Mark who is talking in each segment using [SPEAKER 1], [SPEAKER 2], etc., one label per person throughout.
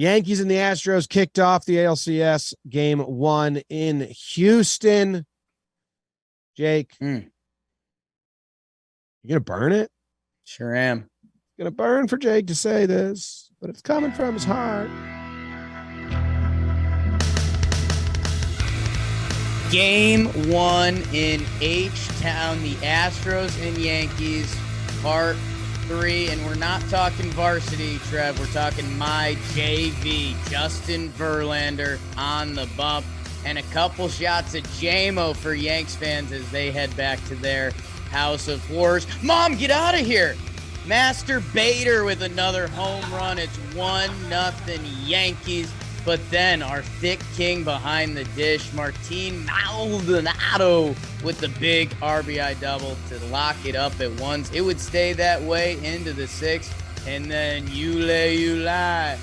[SPEAKER 1] Yankees and the Astros kicked off the ALCS game 1 in Houston. Jake, you gonna burn it?
[SPEAKER 2] Sure am.
[SPEAKER 1] Gonna burn for Jake to say this, but it's coming from his heart.
[SPEAKER 2] Game 1 in H-Town, the Astros and Yankees, part 3, and we're not talking varsity, Trev. We're talking my JV, Justin Verlander on the bump, and a couple shots at JMO for Yanks fans as they head back to their house of horrors. Mom, get out of here! Master Bader with another home run. It's 1-0 Yankees. But then our thick king behind the dish, Martin Maldonado, with the big RBI double to lock it up at once. It would stay that way into the 6th. And then you lie.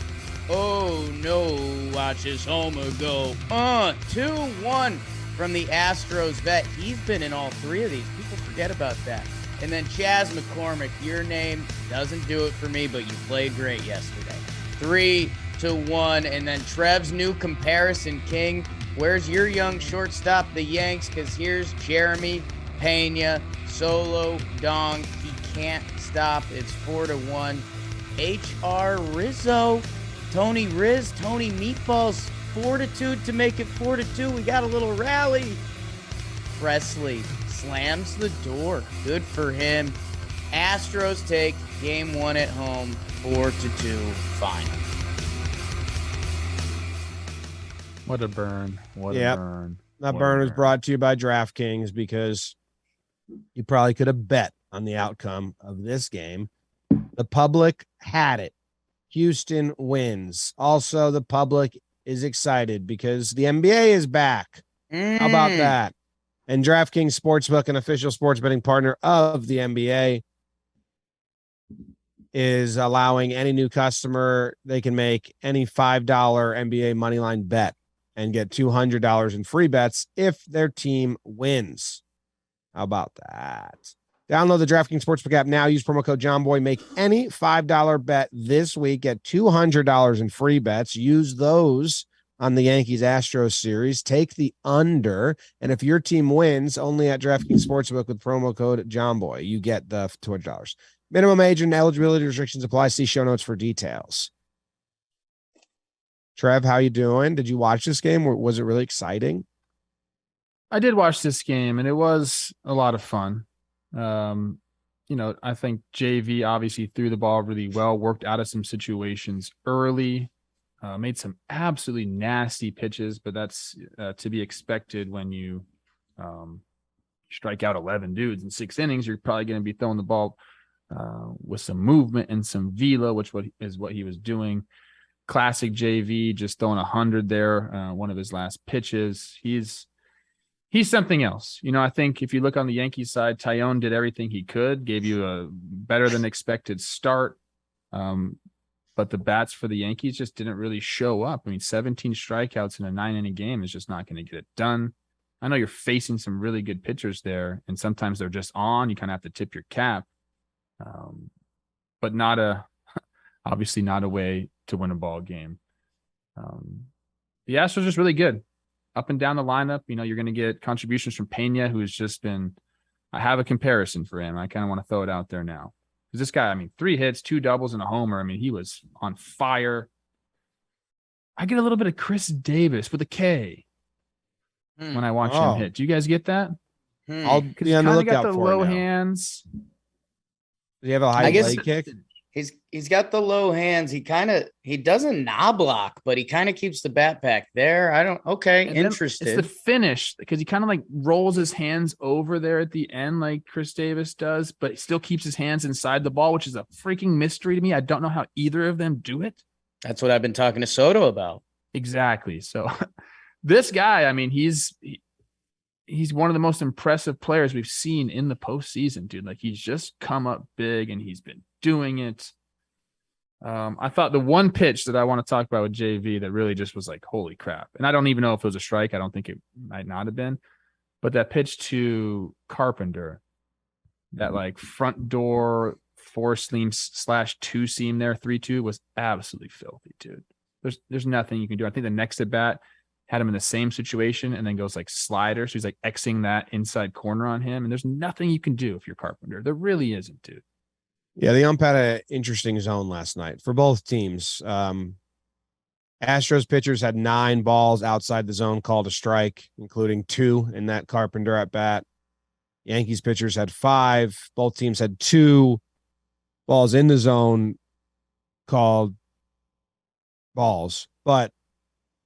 [SPEAKER 2] Oh, no. Watch his homer go. 2-1 from the Astros vet. He's been in all 3 of these. People forget about that. And then Chas McCormick, your name doesn't do it for me, but you played great yesterday. 3-1, and then Trev's new comparison king. Where's your young shortstop, the Yanks? Because here's Jeremy Pena, solo dong. He can't stop. It's 4-1. H.R. Rizzo, Tony Meatballs, fortitude to make it 4-2. We got a little rally. Presley slams the door. Good for him. Astros take game 1 at home, 4-2 final.
[SPEAKER 3] What a burn. What a burn.
[SPEAKER 1] That burn was brought to you by DraftKings because you probably could have bet on the outcome of this game. The public had it. Houston wins. Also, the public is excited because the NBA is back. How about that? And DraftKings Sportsbook, an official sports betting partner of the NBA, is allowing any new customer, they can make any $5 NBA moneyline bet and get $200 in free bets if their team wins. How about that? Download the DraftKings Sportsbook app now. Use promo code JOHNBOY. Make any $5 bet this week. Get $200 in free bets. Use those on the Yankees-Astros series. Take the under. And if your team wins, only at DraftKings Sportsbook with promo code JOHNBOY, you get the $200. Minimum age and eligibility restrictions apply. See show notes for details. Trev, how you doing? Did you watch this game? Was it really exciting?
[SPEAKER 3] I did watch this game, and it was a lot of fun. I think JV obviously threw the ball really well, worked out of some situations early, made some absolutely nasty pitches, but that's to be expected when you strike out 11 dudes in 6 innings. You're probably going to be throwing the ball with some movement and some velo, which is what he was doing. Classic JV, just throwing 100 there. One of his last pitches. He's something else. I think if you look on the Yankees side, Tyone did everything he could, gave you a better than expected start. But the bats for the Yankees just didn't really show up. 17 strikeouts in a 9-inning game is just not going to get it done. I know you're facing some really good pitchers there, and sometimes they're just on. You kind of have to tip your cap. But obviously not a way to win a ball game. The Astros are just really good. Up and down the lineup, you're going to get contributions from Pena, who has just been, I have a comparison for him. I kind of want to throw it out there now. Because this guy, 3 hits, 2 doubles, and a homer. He was on fire. I get a little bit of Chris Davis with a K when I watch him hit. Do you guys get that?
[SPEAKER 1] I'll be on the lookout
[SPEAKER 3] got the
[SPEAKER 1] for
[SPEAKER 3] low
[SPEAKER 1] it now.
[SPEAKER 3] hands.
[SPEAKER 1] Does he have a high leg kick?
[SPEAKER 2] He's got the low hands. He doesn't knob block, but he kind of keeps the bat back there. Interesting.
[SPEAKER 3] It's the finish because he kind of rolls his hands over there at the end like Chris Davis does, but he still keeps his hands inside the ball, which is a freaking mystery to me. I don't know how either of them do it.
[SPEAKER 2] That's what I've been talking to Soto about.
[SPEAKER 3] Exactly. So this guy, he's one of the most impressive players we've seen in the postseason, dude. He's just come up big and he's been doing it. I thought the one pitch that I want to talk about with JV that really just was holy crap. And I don't even know if it was a strike. I don't think it might not have been. But that pitch to Carpenter, that front door 4-seam / 2-seam there, 3-2 was absolutely filthy, dude. There's nothing you can do. I think the next at bat had him in the same situation and then goes like slider. So he's like Xing that inside corner on him. And there's nothing you can do if you're Carpenter. There really isn't, dude.
[SPEAKER 1] Yeah, the ump had an interesting zone last night for both teams. Astros pitchers had 9 balls outside the zone called a strike, including 2 in that Carpenter at bat. Yankees pitchers had 5. Both teams had 2 balls in the zone called balls. But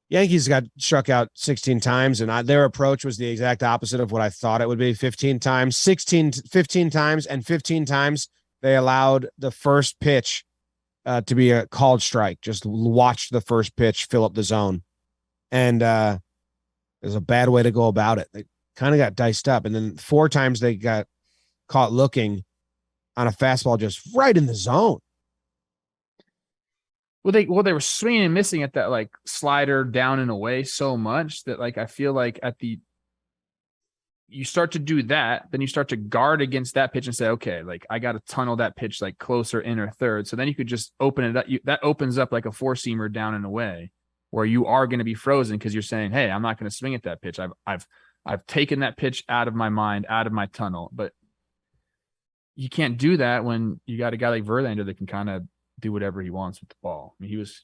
[SPEAKER 1] Yankees got struck out 16 times, and their approach was the exact opposite of what I thought it would be. 15 times, 15 times, and 15 times they allowed the first pitch to be a called strike. Just watch the first pitch fill up the zone. And it was a bad way to go about it. They kind of got diced up. And then 4 times they got caught looking on a fastball just right in the zone.
[SPEAKER 3] Well, they were swinging and missing at that like slider down and away so much that like I feel like you start to do that, then you start to guard against that pitch and say, okay, like I got to tunnel that pitch like closer in or third. So then you could just open it up. That opens up like a 4-seamer down and away where you are going to be frozen because you're saying, hey, I'm not going to swing at that pitch. I've taken that pitch out of my mind, out of my tunnel. But you can't do that when you got a guy like Verlander that can kind of do whatever he wants with the ball. I mean, he was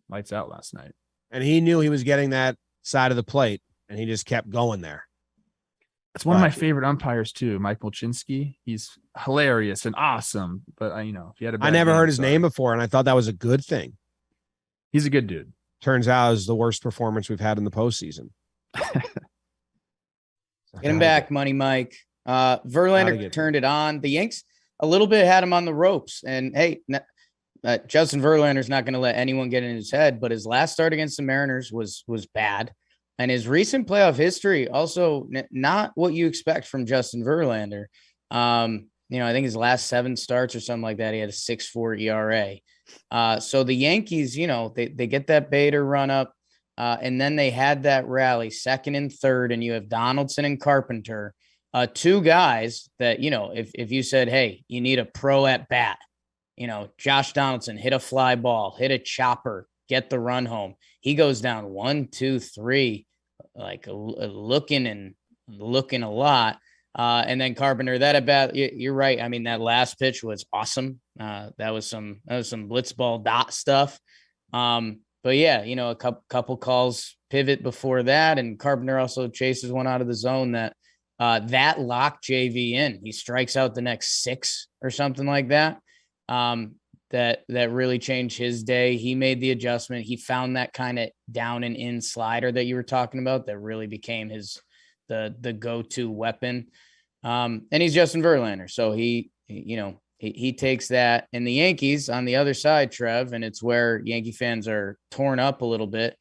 [SPEAKER 3] lights out last night.
[SPEAKER 1] And he knew he was getting that side of the plate, and he just kept going there.
[SPEAKER 3] It's one of my favorite umpires too, Mike Molchinski. He's hilarious and awesome. But if you had
[SPEAKER 1] I never heard his name before, and I thought that was a good thing.
[SPEAKER 3] He's a good dude.
[SPEAKER 1] Turns out it's the worst performance we've had in the postseason.
[SPEAKER 2] Get him back, Money Mike. Verlander turned it on. The Yanks a little bit had him on the ropes. And hey, Justin Verlander's not going to let anyone get in his head, but his last start against the Mariners was bad. And his recent playoff history also not what you expect from Justin Verlander. I think his last 7 starts or something like that, he had a 6.4 ERA. So the Yankees, they get that Bader run up, and then they had that rally 2nd and 3rd, and you have Donaldson and Carpenter, 2 guys that, if you said, hey, you need a pro at bat, Josh Donaldson hit a fly ball, hit a chopper, get the run home. He goes down 1, 2, 3, like looking a lot. And then Carpenter, that at bat, you're right. I mean, that last pitch was awesome. That was some blitzball dot stuff. But yeah, a couple calls pivot before that, and Carpenter also chases one out of the zone that locked JV in. He strikes out the next 6 or something like that. That really changed his day. He made the adjustment. He found that kind of down and in slider that you were talking about that really became the go-to weapon. And he's Justin Verlander. So he takes that. And the Yankees on the other side, Trev, and it's where Yankee fans are torn up a little bit.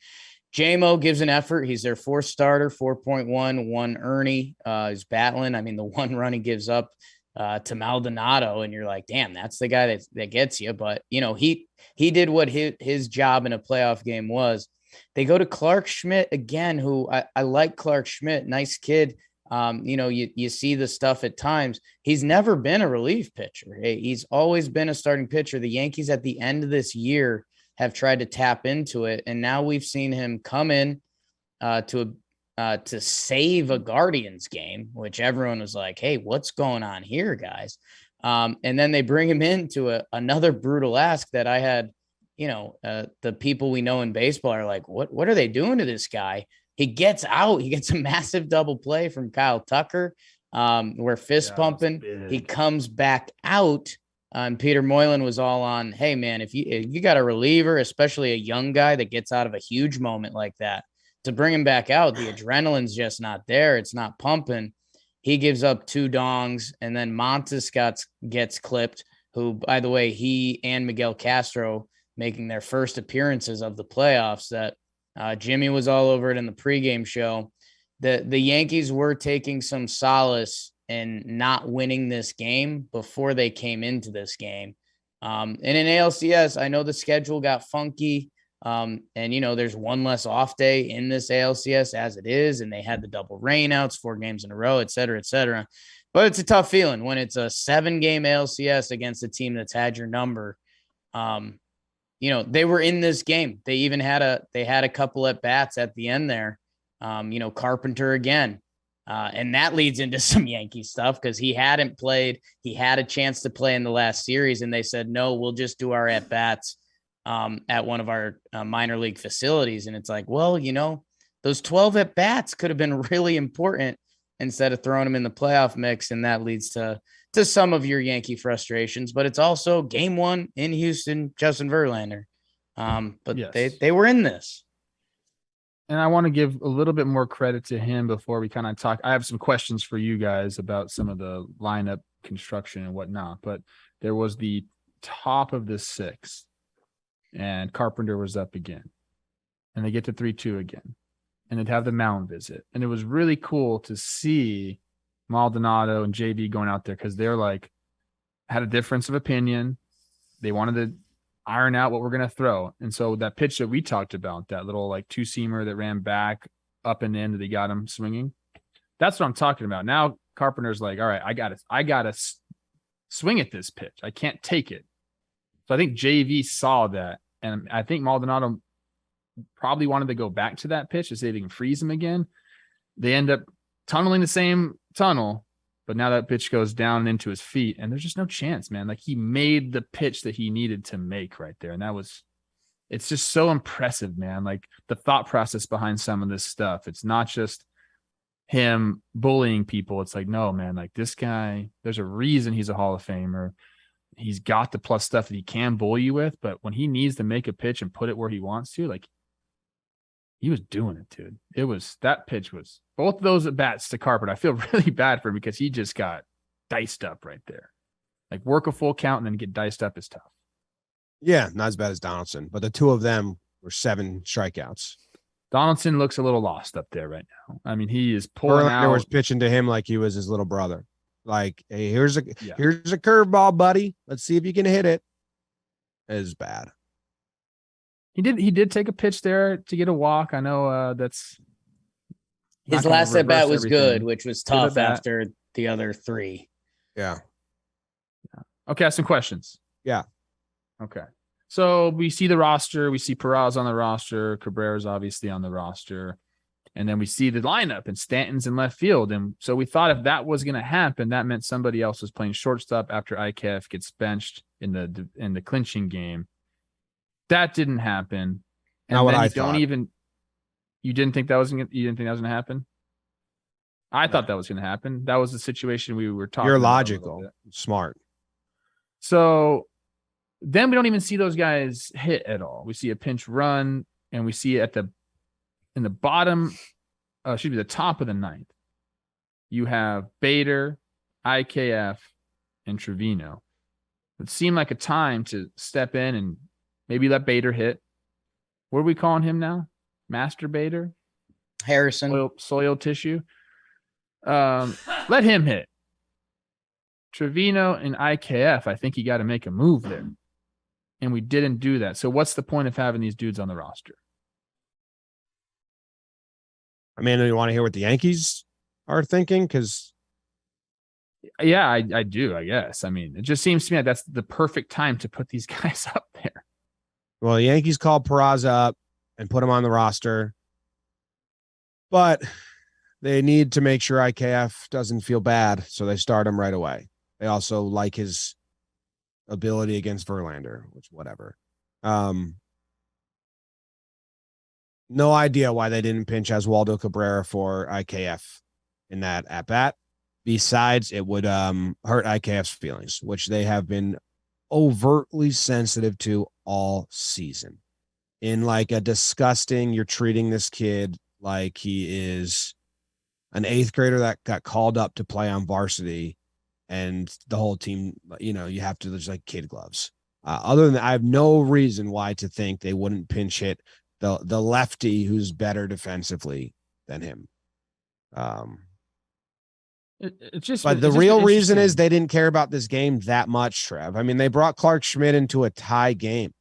[SPEAKER 2] JMO gives an effort. He's their 4th starter, 4.1, 1 Ernie. He's battling. I mean, the 1 run he gives up to Maldonado, and you're like, damn, that's the guy that gets you. But he did what his job in a playoff game was. They go to Clark Schmidt again, who I like. Clark Schmidt, nice kid. You see the stuff at times. He's never been a relief pitcher. He's always been a starting pitcher. The Yankees at the end of this year have tried to tap into it, and now we've seen him come in to save a Guardians game, which everyone was like, hey, what's going on here, guys? And then they bring him into another brutal ask that I had, the people we know in baseball are like, what are they doing to this guy? He gets out. He gets a massive double play from Kyle Tucker. We're fist pumping. He comes back out. And Peter Moylan was all on, hey, man, if you got a reliever, especially a young guy that gets out of a huge moment like that, to bring him back out, the adrenaline's just not there. It's not pumping. He gives up 2 dongs, and then Montes gets clipped, who, by the way, he and Miguel Castro making their first appearances of the playoffs. That Jimmy was all over it in the pregame show. The Yankees were taking some solace in not winning this game before they came into this game. And in ALCS, I know the schedule got funky. And there's 1 less off day in this ALCS as it is, and they had the double rainouts, 4 games in a row, et cetera, et cetera. But it's a tough feeling when it's a 7-game ALCS against a team that's had your number. they were in this game. They even had a couple at bats at the end there. Carpenter again. And that leads into some Yankee stuff because he hadn't played. He had a chance to play in the last series, and they said, no, we'll just do our at bats at one of our minor league facilities. And it's like, well, those 12 at bats could have been really important instead of throwing them in the playoff mix. And that leads to some of your Yankee frustrations, but it's also game 1 in Houston, Justin Verlander. But yes, they were in this.
[SPEAKER 3] And I want to give a little bit more credit to him before we kind of talk. I have some questions for you guys about some of the lineup construction and whatnot, but there was the top of the 6th and Carpenter was up again and they get to 3-2 again and they'd have the mound visit. And it was really cool to see Maldonado and JV going out there because they're like, had a difference of opinion. They wanted to iron out what we're going to throw. And so that pitch that we talked about, that little like 2-seamer that ran back up and in that they got him swinging. That's what I'm talking about. Now Carpenter's like, all right, I got to swing at this pitch. I can't take it. So I think JV saw that. And I think Maldonado probably wanted to go back to that pitch to see if they can freeze him again. They end up tunneling the same tunnel, but now that pitch goes down into his feet and there's just no chance, man. Like he made the pitch that he needed to make right there. And it's just so impressive, man. Like the thought process behind some of this stuff. It's not just him bullying people. It's like, no, man, like this guy, there's a reason he's a Hall of Famer. He's got the plus stuff that he can bully you with, but when he needs to make a pitch and put it where he wants to, like he was doing it, dude. That pitch was both of those at bats to Carpenter. I feel really bad for him because he just got diced up right there. Like work a full count and then get diced up is tough.
[SPEAKER 1] Yeah, not as bad as Donaldson, but the two of them were 7 strikeouts.
[SPEAKER 3] Donaldson looks a little lost up there right now. I mean, he is pulling out.
[SPEAKER 1] Verlander was pitching to him like he was his little brother. Like, hey, here's a curveball, buddy. Let's see if you can hit it. It is bad.
[SPEAKER 3] He did take a pitch there to get a walk. I know that's
[SPEAKER 2] his last at bat was good, which was tough after the other 3.
[SPEAKER 1] Yeah.
[SPEAKER 3] Okay, some questions.
[SPEAKER 1] Yeah.
[SPEAKER 3] Okay. So we see the roster. We see Peraza on the roster. Cabrera's obviously on the roster. And then we see the lineup and Stanton's in left field. And so we thought if that was going to happen, that meant somebody else was playing shortstop after IKF gets benched in the clinching game. That didn't happen. And
[SPEAKER 1] not what
[SPEAKER 3] then
[SPEAKER 1] I thought.
[SPEAKER 3] You didn't think that was going to happen? I thought that was going to happen. That was the situation we were talking about.
[SPEAKER 1] You're logical, smart.
[SPEAKER 3] So then we don't even see those guys hit at all. We see a pinch run and we see at the top of the 9th, you have Bader, IKF, and Trevino. It seemed like a time to step in and maybe let Bader hit. What are we calling him now? Master Bader?
[SPEAKER 2] Harrison.
[SPEAKER 3] Soil tissue. Let him hit. Trevino and IKF, I think you got to make a move there. And we didn't do that. So what's the point of having these dudes on the roster?
[SPEAKER 1] I mean, do you want to hear what the Yankees are thinking? Because
[SPEAKER 3] yeah, I do, I guess. I mean, it just seems to me like that's the perfect time to put these guys up there.
[SPEAKER 1] Well, the Yankees called Peraza up and put him on the roster. But they need to make sure IKF doesn't feel bad, so they start him right away. They also like his ability against Verlander, which whatever. No idea why they didn't pinch Oswaldo Cabrera for IKF in that at bat. Besides, it would hurt IKF's feelings, which they have been overtly sensitive to all season. In like a disgusting, you're treating this kid like he is an 8th grader that got called up to play on varsity, and the whole team, you have to just like kid gloves. Other than that, I have no reason why to think they wouldn't pinch hit the lefty who's better defensively than him. But the real reason is they didn't care about this game that much, Trev. I mean, they brought Clark Schmidt into a tie game.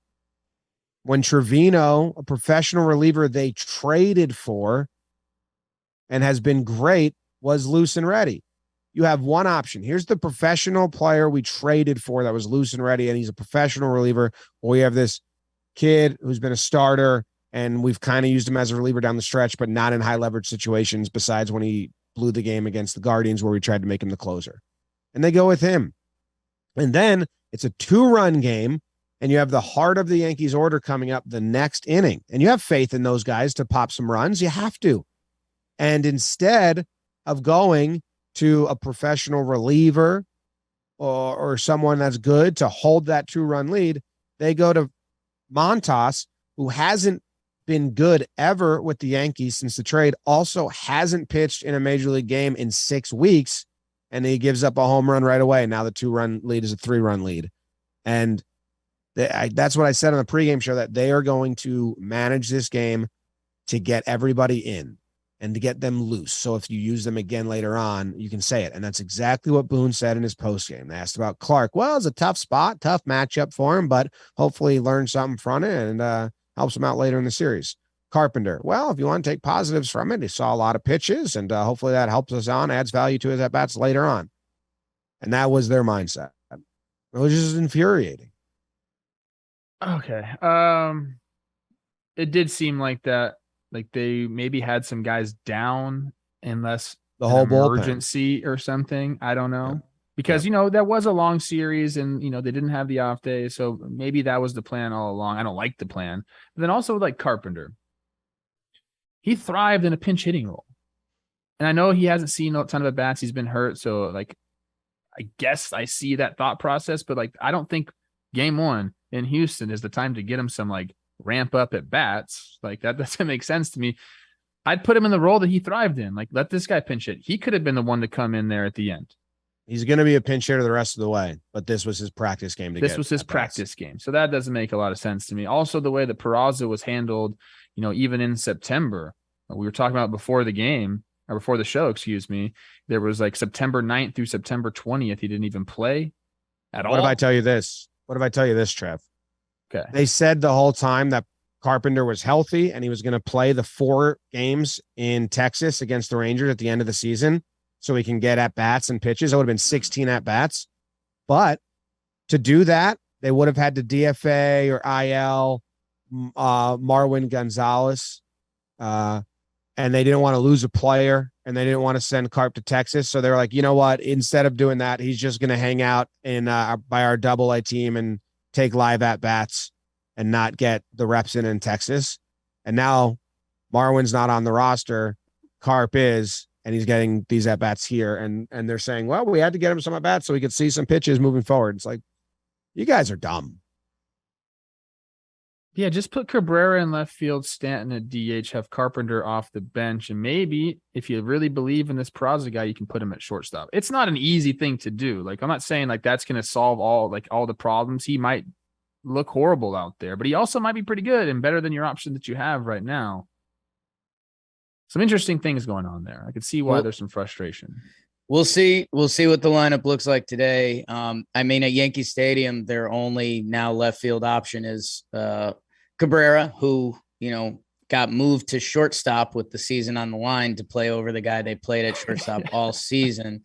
[SPEAKER 1] When Trevino, a professional reliever they traded for and has been great, was loose and ready. You have one option. Here's the professional player we traded for that was loose and ready, and he's a professional reliever. Or you have this kid who's been a starter, and we've kind of used him as a reliever down the stretch, but not in high leverage situations besides when he blew the game against the Guardians where we tried to make him the closer. And they go with him. And then it's a 2-run game, and you have the heart of the Yankees order coming up the next inning. And you have faith in those guys to pop some runs. You have to. And instead of going to a professional reliever or someone that's good to hold that 2-run lead, they go to Montas, who hasn't been good ever with the Yankees since the trade, also hasn't pitched in a major league game in 6 weeks, and he gives up a home run right away. Now the 2-run lead is a 3-run lead. And that's what I said on the pregame show, that they are going to manage this game to get everybody in and to get them loose. So if you use them again later on, you can say it. And that's exactly what Boone said in his postgame. They asked about Clark. Well, it's a tough spot, tough matchup for him, but hopefully he learned something from it and helps him out later in the series. Carpenter. Well, if you want to take positives from it, he saw a lot of pitches, and hopefully that helps us on, adds value to his at-bats later on. And that was their mindset. It was just infuriating.
[SPEAKER 3] Okay. It did seem like that. Like they maybe had some guys down unless
[SPEAKER 1] the whole
[SPEAKER 3] emergency bullpen or something. I don't know. Yeah. Because, that was a long series and, they didn't have the off day. So maybe that was the plan all along. I don't like the plan. But then also like Carpenter, he thrived in a pinch hitting role. And I know he hasn't seen a ton of at-bats. He's been hurt. So like, I guess I see that thought process, but like, I don't think game 1 in Houston is the time to get him some like ramp up at bats. Like that doesn't make sense to me. I'd put him in the role that he thrived in. Like, let this guy pinch hit. He could have been the one to come in there at the end.
[SPEAKER 1] He's going to be a pinch hitter the rest of the way, but this was his practice game.
[SPEAKER 3] This was his practice game. So that doesn't make a lot of sense to me. Also, the way that Peraza was handled, even in September, we were talking about before the game or before the show, there was like September 9th through September 20th. He didn't even play at all.
[SPEAKER 1] What if I tell you this? Trev?
[SPEAKER 3] Okay.
[SPEAKER 1] They said the whole time that Carpenter was healthy and he was going to play the 4 games in Texas against the Rangers at the end of the season so he can get at-bats and pitches. It would have been 16 at-bats. But to do that, they would have had to DFA or IL Marwin Gonzalez. And they didn't want to lose a player, and they didn't want to send Carp to Texas. So they were like, you know what? Instead of doing that, he's just going to hang out in by our AA team and take live at-bats and not get the reps in Texas. And now Marwin's not on the roster. Carp is, and he's getting these at-bats here. And they're saying, well, we had to get him some at-bats so we could see some pitches moving forward. It's like, you guys are dumb.
[SPEAKER 3] Yeah, just put Cabrera in left field, Stanton at DH, have Carpenter off the bench, and maybe if you really believe in this Peraza guy, you can put him at shortstop. It's not an easy thing to do. Like, I'm not saying like that's going to solve all the problems. He might look horrible out there, but he also might be pretty good and better than your option that you have right now. Some interesting things going on there. I can see why there's some frustration.
[SPEAKER 2] We'll see. We'll see what the lineup looks like today. At Yankee Stadium, their only now left field option is Cabrera, who, got moved to shortstop with the season on the line to play over the guy they played at shortstop all season.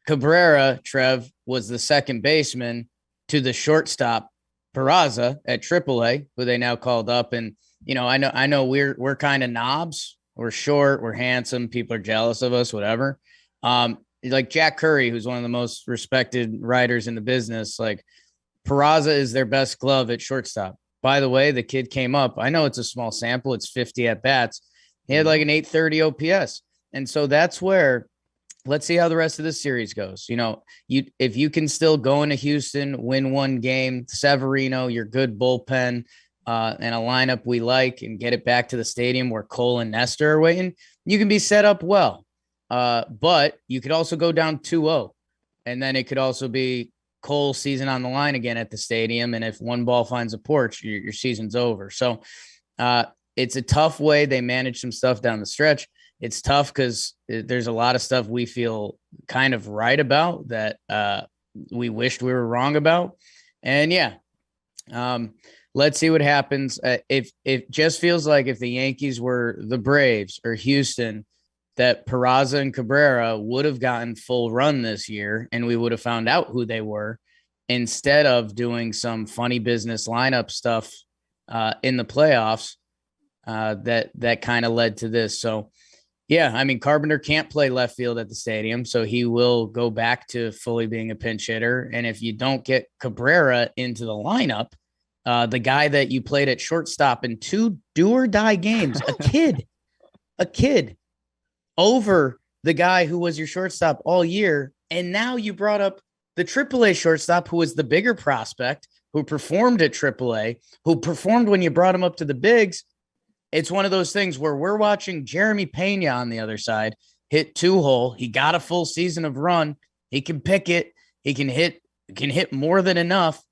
[SPEAKER 2] Cabrera, Trev, was the second baseman to the shortstop Peraza at AAA, who they now called up. And, I know we're kind of knobs. We're short, we're handsome. People are jealous of us, whatever. Like Jack Curry, who's one of the most respected writers in the business, like Peraza is their best glove at shortstop. By the way, the kid came up. I know it's a small sample. It's 50 at bats. He had like an 830 OPS. And so that's where, let's see how the rest of this series goes. If you can still go into Houston, win one game, Severino, your good bullpen, and a lineup we like, and get it back to the stadium where Cole and Nestor are waiting, you can be set up well. But you could also go down 2-0, and then it could also be Cole season on the line again at the stadium. And if one ball finds a porch, your season's over. So it's a tough way they manage some stuff down the stretch. It's tough because there's a lot of stuff we feel kind of right about that we wished we were wrong about. And let's see what happens. If it just feels like if the Yankees were the Braves or Houston, that Peraza and Cabrera would have gotten full run this year, and we would have found out who they were instead of doing some funny business lineup stuff in the playoffs that kind of led to this. So, yeah, I mean, Carpenter can't play left field at the stadium, so he will go back to fully being a pinch hitter. And if you don't get Cabrera into the lineup, the guy that you played at shortstop in 2 do or die games, a kid over the guy who was your shortstop all year. And now you brought up the AAA shortstop, who was the bigger prospect, who performed at AAA, who performed when you brought him up to the bigs. It's one of those things where we're watching Jeremy Pena on the other side hit 2-hole. He got a full season of run. He can pick it. He can hit more than enough.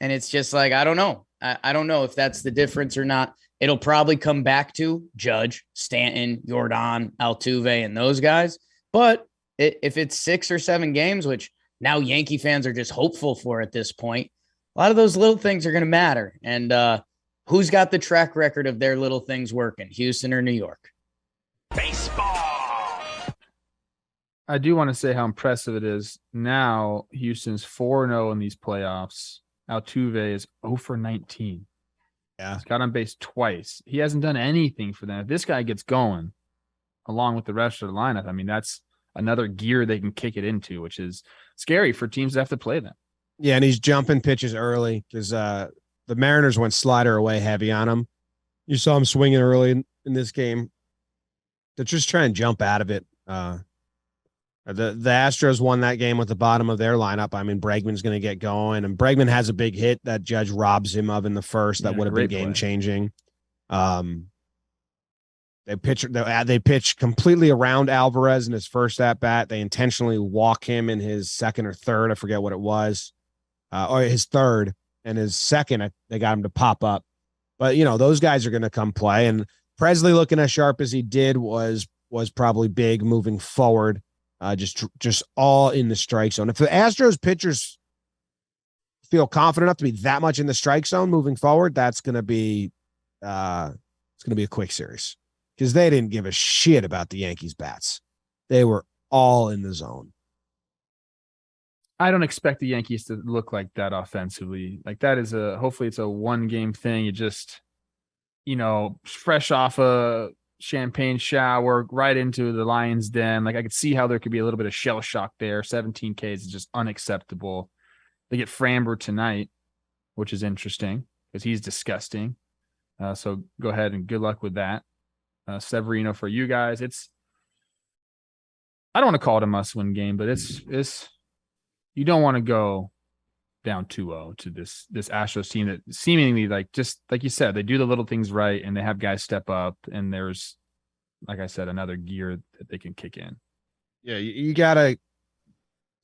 [SPEAKER 2] And it's just like, I don't know. I don't know if that's the difference or not. It'll probably come back to Judge, Stanton, Yordan, Altuve, and those guys. But if it's 6 or 7 games, which now Yankee fans are just hopeful for at this point, a lot of those little things are going to matter. And who's got the track record of their little things working, Houston or New York?
[SPEAKER 4] Baseball.
[SPEAKER 3] I do want to say how impressive it is. Now Houston's 4-0 in these playoffs. Altuve is 0 for 19.
[SPEAKER 1] Yeah.
[SPEAKER 3] He's got on base twice. He hasn't done anything for them. If this guy gets going, along with the rest of the lineup, I mean, that's another gear they can kick it into, which is scary for teams that have to play them.
[SPEAKER 1] Yeah, and he's jumping pitches early because the Mariners went slider away heavy on him. You saw him swinging early in this game. They're just trying to jump out of it. The Astros won that game with the bottom of their lineup. I mean, Bregman's going to get going, and Bregman has a big hit that Judge robs him of in the first that would have been game-changing. They pitch completely around Alvarez in his first at-bat. They intentionally walk him in his second or third. I forget what it was. Or his third. And his second, they got him to pop up. But, those guys are going to come play. And Presley looking as sharp as he did was probably big moving forward. Just all in the strike zone. If the Astros pitchers feel confident enough to be that much in the strike zone moving forward, that's going to be it's going to be a quick series because they didn't give a shit about the Yankees bats. They were all in the zone.
[SPEAKER 3] I don't expect the Yankees to look like that offensively. Like that is hopefully it's a 1-game thing. You just, fresh off a champagne shower right into the lion's den. Like I could see how there could be a little bit of shell shock there. 17 Ks is just unacceptable. They get Framber tonight, which is interesting because he's disgusting. So go ahead and good luck with that. Severino for you guys. I don't want to call it a must-win game, but it's you don't want to go down 2-0 to this Astros team that seemingly, like, just like you said, they do the little things right and they have guys step up, and there's, like I said, another gear that they can kick in.
[SPEAKER 1] Yeah, you gotta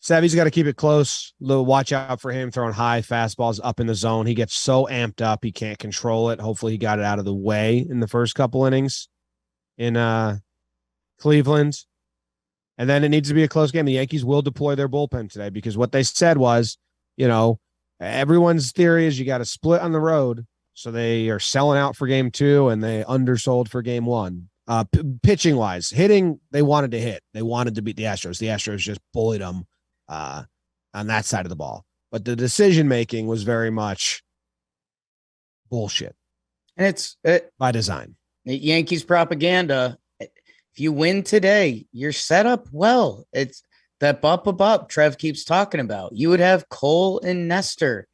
[SPEAKER 1] Savvy's got to keep it close. Little watch out for him throwing high fastballs up in the zone. He gets so amped up he can't control it. Hopefully he got it out of the way in the first couple innings in Cleveland. And then it needs to be a close game. The Yankees will deploy their bullpen today because what they said was, everyone's theory is you got to split on the road. So they are selling out for game 2 and they undersold for game 1. Pitching wise, hitting, they wanted to hit. They wanted to beat the Astros. The Astros just bullied them on that side of the ball. But the decision making was very much bullshit.
[SPEAKER 2] And it's
[SPEAKER 1] by design.
[SPEAKER 2] Yankees propaganda. If you win today, you're set up well. It's that bump Trev keeps talking about. You would have Cole and Nestor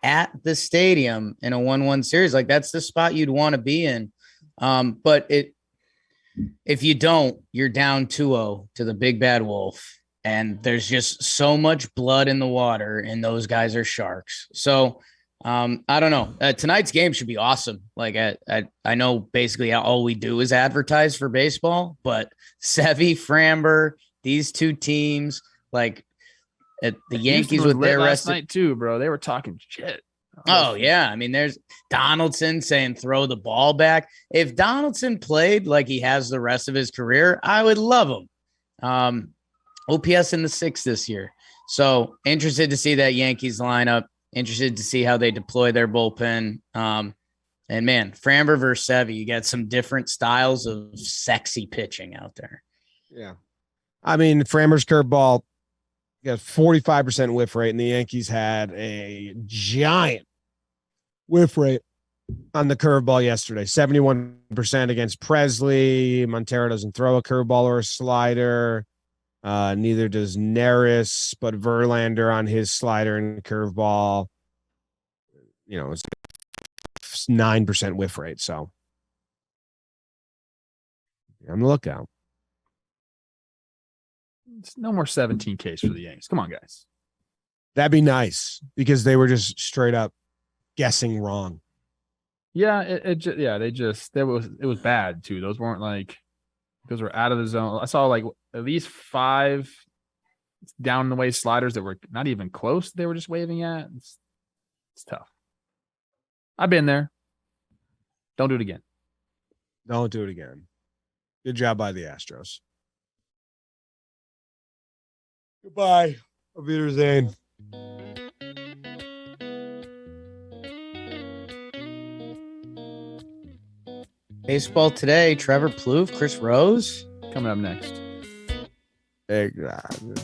[SPEAKER 2] at the stadium in a 1-1 series. Like, that's the spot you'd want to be in. But if you don't, you're down 2-0 to the big bad wolf. And there's just so much blood in the water, and those guys are sharks. So I don't know. Tonight's game should be awesome. Like I know basically all we do is advertise for baseball, but Sevy, Framber, these two teams, like the Yankees with their
[SPEAKER 3] last night too, bro. They were talking shit.
[SPEAKER 2] Oh yeah. I mean, there's Donaldson saying throw the ball back. If Donaldson played like he has the rest of his career, I would love him. OPS in the 6 this year. So interested to see that Yankees lineup. Interested to see how they deploy their bullpen. And man, Framber versus Sevy, you got some different styles of sexy pitching out there.
[SPEAKER 1] Yeah. I mean, Framber's curveball got 45% whiff rate, and the Yankees had a giant whiff rate on the curveball yesterday. 71% against Presley. Montero doesn't throw a curveball or a slider. Neither does Neris, but Verlander on his slider and curveball. It's 9% whiff rate. So on the lookout.
[SPEAKER 3] It's no more 17Ks for the Yankees. Come on, guys.
[SPEAKER 1] That'd be nice because they were just straight up guessing wrong.
[SPEAKER 3] Yeah, it was bad too. Those were out of the zone. I saw like at least 5 down the way sliders that were not even close. They were just waving at. It's tough. I've been there. Don't do it again.
[SPEAKER 1] Don't do it again. Good job by the Astros. Goodbye. Auf Wiedersehen.
[SPEAKER 2] Baseball today, Trevor Plouffe, Chris Rose.
[SPEAKER 3] Coming up next.
[SPEAKER 1] Exactly.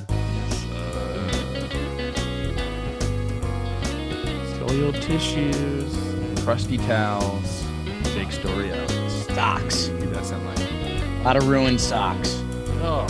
[SPEAKER 3] Soiled tissues, crusty towels, Jake Storio.
[SPEAKER 2] Socks.
[SPEAKER 3] Dude, that sound like
[SPEAKER 2] A lot of ruined socks.
[SPEAKER 3] Oh.